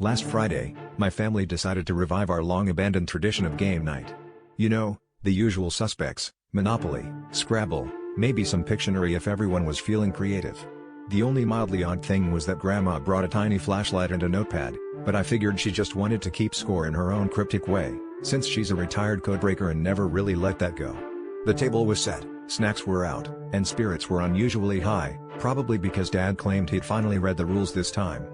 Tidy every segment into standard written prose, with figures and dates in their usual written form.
Last Friday, my family decided to revive our long-abandoned tradition of game night. You know, the usual suspects: Monopoly, Scrabble, maybe some Pictionary if everyone was feeling creative. The only mildly odd thing was that Grandma brought a tiny flashlight and a notepad, but I figured she just wanted to keep score in her own cryptic way, since she's a retired codebreaker and never really let that go. The table was set, snacks were out, and spirits were unusually high, probably because Dad claimed he'd finally read the rules this time.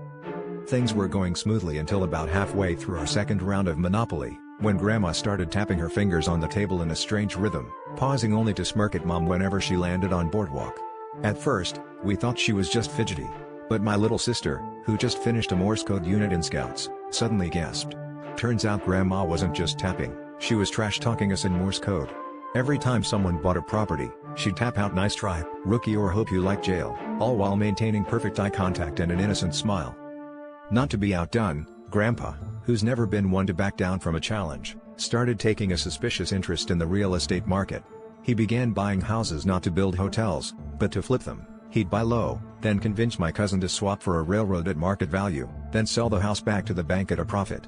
Things were going smoothly until about halfway through our second round of Monopoly, when Grandma started tapping her fingers on the table in a strange rhythm, pausing only to smirk at Mom whenever she landed on Boardwalk. At first, we thought she was just fidgety, but my little sister, who just finished a Morse code unit in Scouts, suddenly gasped. Turns out Grandma wasn't just tapping, she was trash-talking us in Morse code. Every time someone bought a property, she'd tap out "nice try, rookie" or "hope you like jail," all while maintaining perfect eye contact and an innocent smile. Not to be outdone, Grandpa, who's never been one to back down from a challenge, started taking a suspicious interest in the real estate market. He began buying houses not to build hotels, but to flip them. He'd buy low, then convince my cousin to swap for a railroad at market value, then sell the house back to the bank at a profit.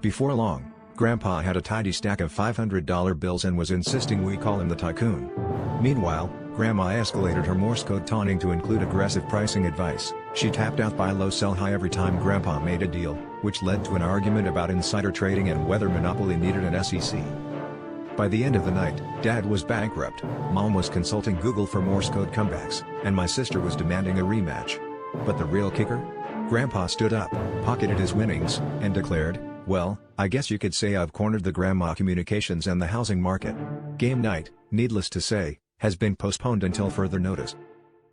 Before long, Grandpa had a tidy stack of $500 bills and was insisting we call him the Tycoon. Meanwhile, Grandma escalated her Morse code taunting to include aggressive pricing advice. She tapped out "buy low, sell high" every time Grandpa made a deal, which led to an argument about insider trading and whether Monopoly needed an SEC. By the end of the night, Dad was bankrupt, Mom was consulting Google for Morse code comebacks, and my sister was demanding a rematch. But the real kicker? Grandpa stood up, pocketed his winnings, and declared, "Well, I guess you could say I've cornered the grandma communications and the housing market." Game night, needless to say, has been postponed until further notice.